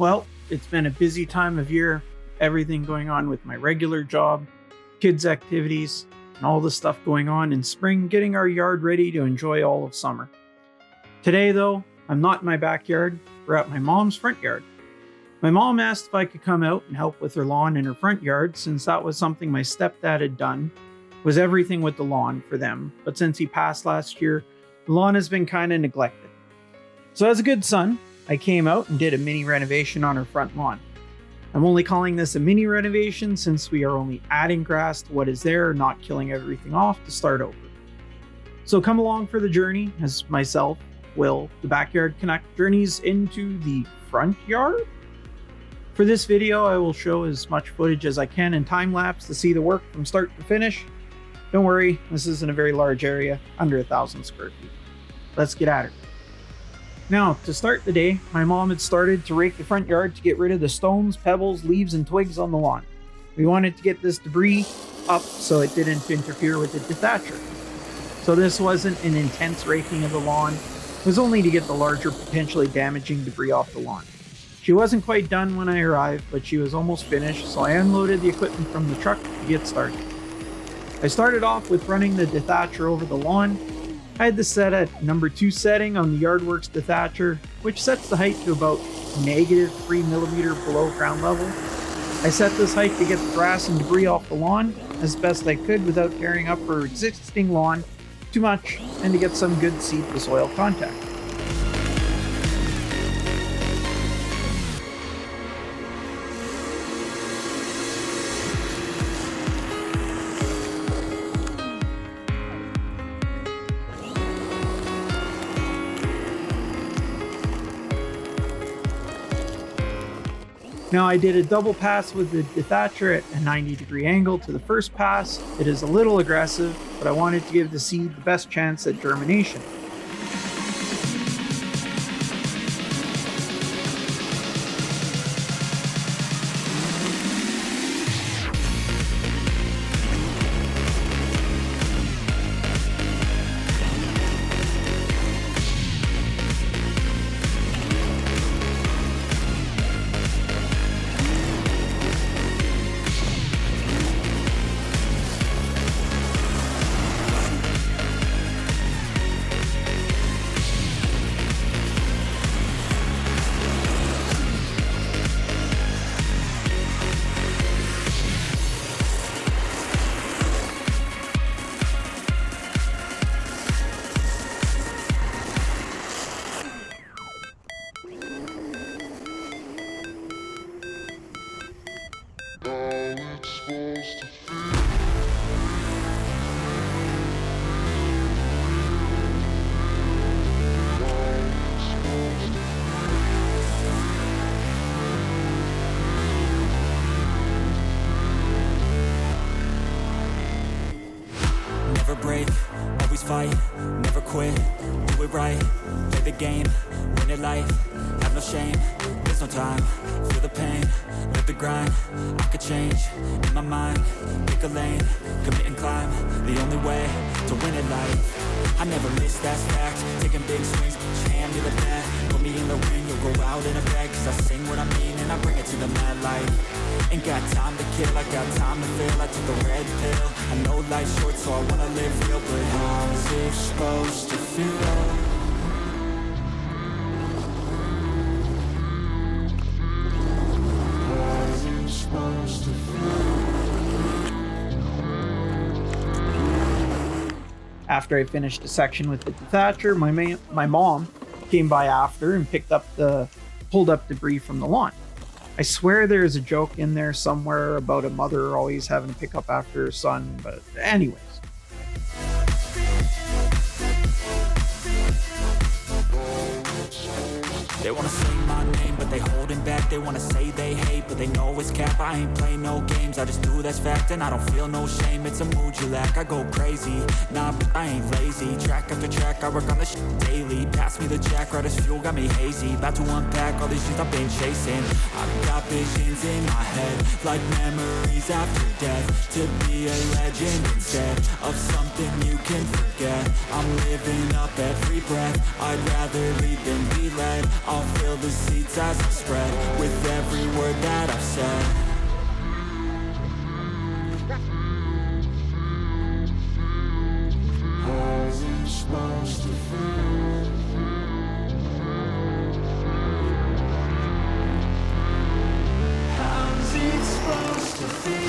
Well, it's been a busy time of year, everything going on with my regular job, kids' activities, and all the stuff going on in spring, getting our yard ready to enjoy all of summer. Today, though, I'm not in my backyard, we're at my mom's front yard. My mom asked if I could come out and help with her lawn in her front yard since that was something my stepdad had done, was everything with the lawn for them, but since he passed last year, the lawn has been kind of neglected. So as a good son, I came out and did a mini renovation on her front lawn. I'm only calling this a mini renovation since we are only adding grass to what is there, not killing everything off to start over. So come along for the journey as myself, Will, the Backyard Connect journeys into the front yard. For this video, I will show as much footage as I can in time lapse to see the work from start to finish. Don't worry, this isn't a very large area, under 1,000 square feet. Let's get at it. Now, to start the day, my mom had started to rake the front yard to get rid of the stones, pebbles, leaves, and twigs on the lawn. We wanted to get this debris up so it didn't interfere with the dethatcher. So this wasn't an intense raking of the lawn, it was only to get the larger, potentially damaging debris off the lawn. She wasn't quite done when I arrived, but she was almost finished, so I unloaded the equipment from the truck to get started. I started off with running the dethatcher over the lawn. I had this set at number 2 setting on the Yardworks dethatcher, which sets the height to about -3mm below ground level. I set this height to get the grass and debris off the lawn as best I could without tearing up her existing lawn too much and to get some good seed to soil contact. Now I did a double pass with the dethatcher at a 90-degree angle to the first pass. It is a little aggressive, but I wanted to give the seed the best chance at germination. Never break, always fight, never quit, do it right, play the game, win it life, have no shame, there's no time, feel the pain, live the grind, I could change, in my mind, pick a lane, commit and climb, the only way to win it life, I never miss, that's fact, taking big swings, put your hand to the bat, put me in the ring, you'll go out in a bag, cause I sing what I mean and I bring it to the mad light. Ain't got time to kill, I got time to feel. I took the red pill, I know life's short so I wanna live real. But how's it supposed to feel? How's it supposed to feel? After I finished a section with the dethatcher, my mom came by after and pulled up debris from the lawn. I swear there's a joke in there somewhere about a mother always having to pick up after her son, but anyways. They wanna sing my name, but they holding back. They wanna say they hate, but they know it's cap. I ain't play no games, I just do that's fact. And I don't feel no shame, it's a mood you lack. I go crazy, nah, but I ain't lazy. Track after track, I work on this shit daily. Pass me the jack, right as fuel, got me hazy. About to unpack all these things I've been chasing. I've got visions in my head, like memories after death. To be a legend instead of something you can forget. I'm living up every breath, I'd rather lead than be led. I'll fill the seats as I spread with every word that I've said. How's it supposed to feel? How's it supposed to feel?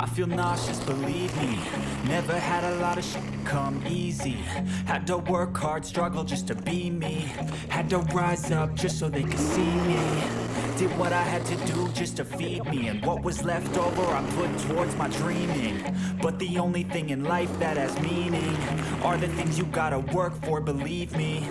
I feel nauseous, believe me. Never had a lot of shit come easy. Had to work hard, struggle just to be me. Had to rise up just so they could see me. Did what I had to do just to feed me. And what was left over I put towards my dreaming. But the only thing in life that has meaning are the things you gotta work for, believe me.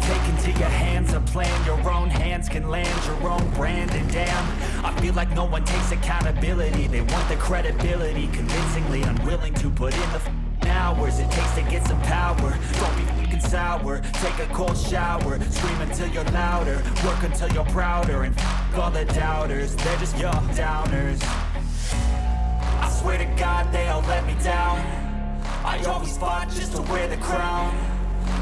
Take into your hands a plan. Your own hands can land your own brand. And damn, I feel like no one takes accountability. They want the credibility, convincingly unwilling to put in the hours it takes to get some power. Don't be fucking sour, take a cold shower. Scream until you're louder, work until you're prouder. And all the doubters, they're just your downers. I swear to God they all let me down. I always fought just to wear the crown.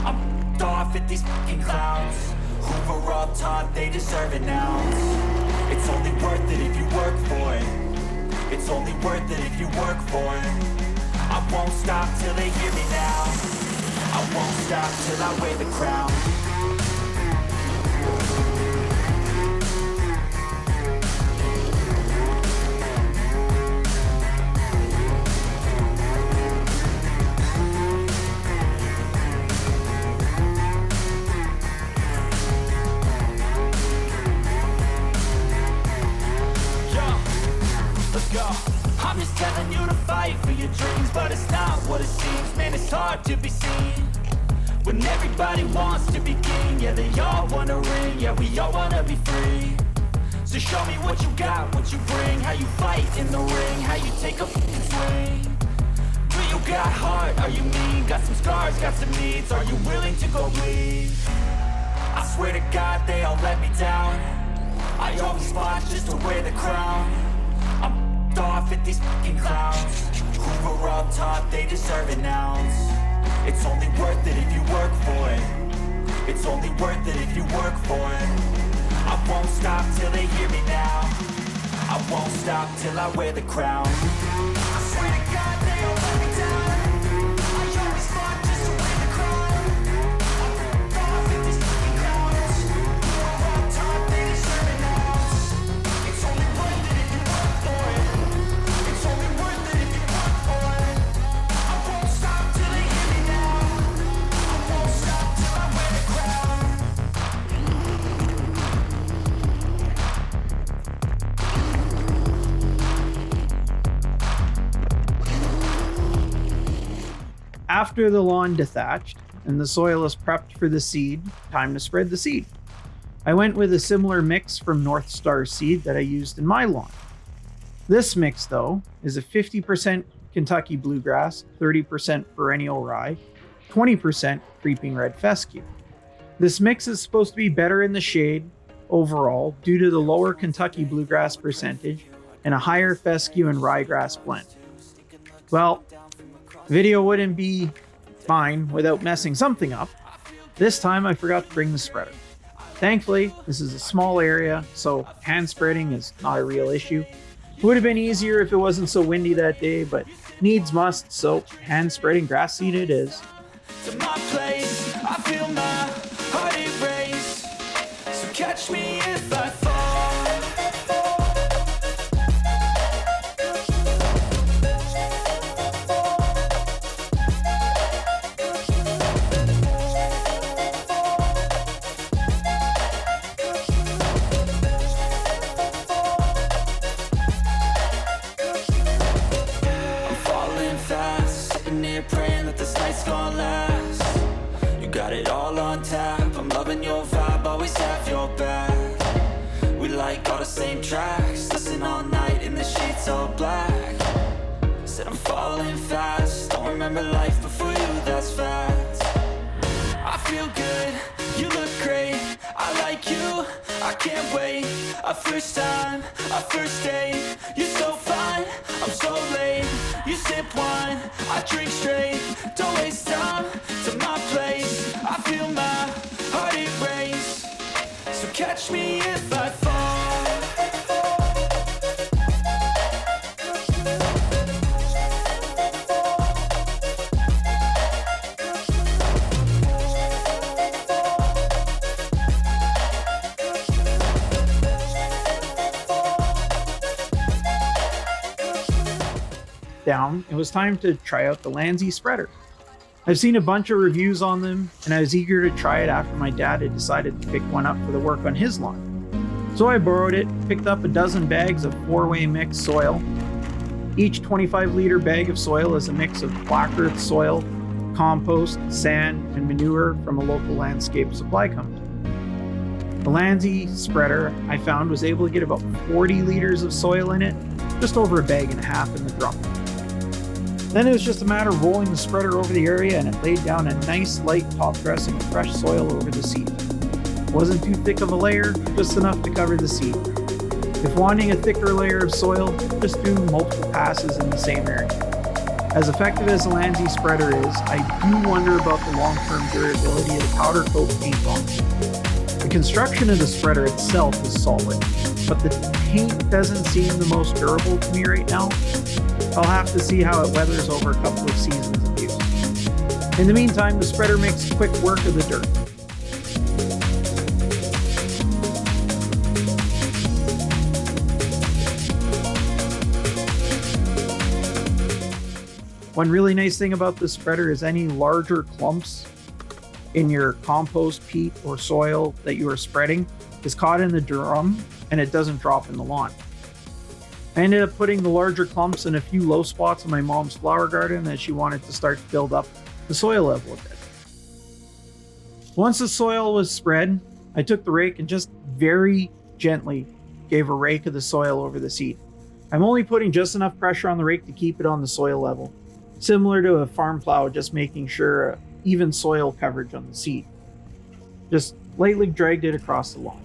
I'm off at these fucking clowns who were all taught they deserve an ounce. It's only worth it if you work for it. It's only worth it if you work for it. I won't stop till they hear me now. I won't stop till I wear the crown. I'm just telling you to fight for your dreams, but it's not what it seems. Man, it's hard to be seen when everybody wants to be king. Yeah, they all wanna ring, yeah, we all wanna be free. So show me what you got, what you bring, how you fight in the ring, how you take a fucking swing. Do you got heart, are you mean? Got some scars, got some needs, are you willing to go bleed? I swear to God they all let me down. I always fought just to wear the crown. I'm off at these fucking clowns who were all taught they deserve an ounce. It's only worth it if you work for it. It's only worth it if you work for it. I won't stop till they hear me now. I won't stop till I wear the crown. I swear to God they all let me down. I always fought just to wear the crown. I'm off at these fucking clowns who were all taught they deserve an ounce. It's only worth it if you work for it. It's only worth it if you work for it. I won't stop till they hear me now. I won't stop till I wear the crown. After the lawn dethatched and the soil is prepped for the seed, time to spread the seed. I went with a similar mix from North Star seed that I used in my lawn. This mix, though, is a 50% Kentucky bluegrass, 30% perennial rye, 20% creeping red fescue. This mix is supposed to be better in the shade overall due to the lower Kentucky bluegrass percentage and a higher fescue and ryegrass blend. Well, video wouldn't be fine without messing something up. This time I forgot to bring the spreader. Thankfully, this is a small area, so hand spreading is not a real issue. It would have been easier if it wasn't so windy that day, but needs must, so hand spreading grass seed it is. To my place, I feel my heart erase. So catch me if I fall. it's gonna last. You got it all on tap, I'm loving your vibe, always have your back. We like all the same tracks, listen all night in the sheets all black. Said I'm falling fast, don't remember life before you, that's facts. I feel good, you look great, I like you, I can't wait. A first time, a first date, you're so fine, I'm so late. You sip wine, I drink straight, don't waste time to my place. I feel my heart erase, so catch me if I fall. Down, it was time to try out the Landsy spreader. I've seen a bunch of reviews on them, and I was eager to try it after my dad had decided to pick one up for the work on his lawn. So I borrowed it, picked up a dozen bags of 4-way mixed soil. Each 25-liter bag of soil is a mix of black earth soil, compost, sand, and manure from a local landscape supply company. The Landsy spreader I found was able to get about 40 liters of soil in it, just over a bag and a half in the drum. Then it was just a matter of rolling the spreader over the area, and it laid down a nice light top dressing of fresh soil over the seed. It wasn't too thick of a layer, just enough to cover the seed. If wanting a thicker layer of soil, just do multiple passes in the same area. As effective as the Landsy spreader is, I do wonder about the long-term durability of the powder coat paint on it. The construction of the spreader itself is solid, but the paint doesn't seem the most durable to me right now. I'll have to see how it weathers over a couple of seasons of use. In the meantime, the spreader makes quick work of the dirt. One really nice thing about this spreader is any larger clumps in your compost, peat, or soil that you are spreading is caught in the drum and it doesn't drop in the lawn. I ended up putting the larger clumps in a few low spots in my mom's flower garden as she wanted to start to build up the soil level a bit. Once the soil was spread, I took the rake and just very gently gave a rake of the soil over the seed. I'm only putting just enough pressure on the rake to keep it on the soil level, similar to a farm plow, just making sure even soil coverage on the seed. Just lightly dragged it across the lawn.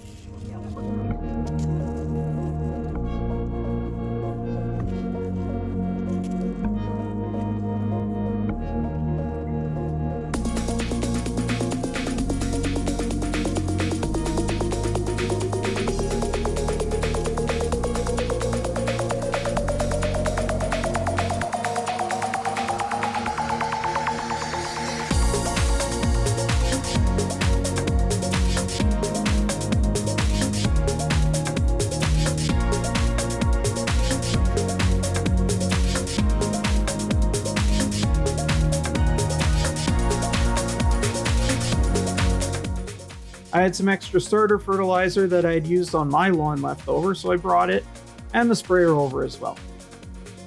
I had some extra starter fertilizer that I had used on my lawn left over, so I brought it and the sprayer over as well.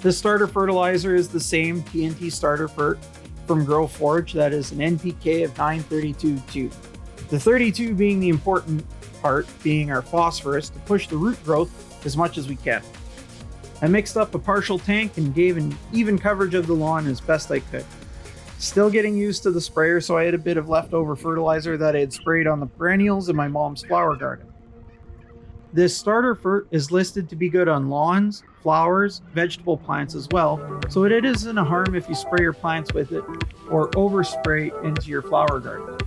This starter fertilizer is the same TNT starter fert from Grow Forage that is an NPK of 932-2. The 32 being the important part, being our phosphorus to push the root growth as much as we can. I mixed up a partial tank and gave an even coverage of the lawn as best I could. Still getting used to the sprayer, so I had a bit of leftover fertilizer that I had sprayed on the perennials in my mom's flower garden. This starter fert is listed to be good on lawns, flowers, vegetable plants as well, so it isn't a harm if you spray your plants with it or overspray into your flower garden.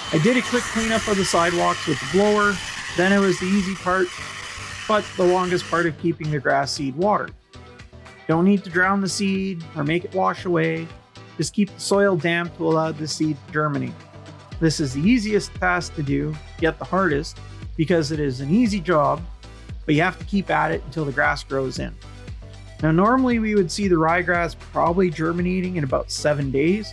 I did a quick cleanup of the sidewalks with the blower, then it was the easy part, but the longest part of keeping the grass seed watered. Don't need to drown the seed or make it wash away, just keep the soil damp to allow the seed to germinate. This is the easiest task to do, yet the hardest, because it is an easy job, but you have to keep at it until the grass grows in. Now normally we would see the ryegrass probably germinating in about 7 days.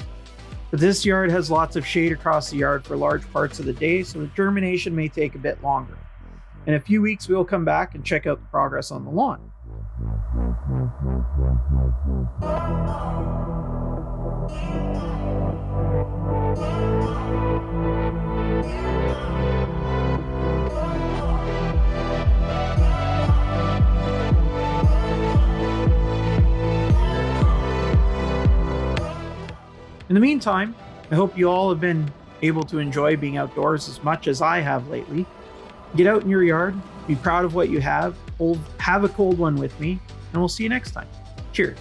But this yard has lots of shade across the yard for large parts of the day, so the germination may take a bit longer. In a few weeks, we'll come back and check out the progress on the lawn. In the meantime, I hope you all have been able to enjoy being outdoors as much as I have lately. Get out in your yard, be proud of what you have a cold one with me, and we'll see you next time. Cheers.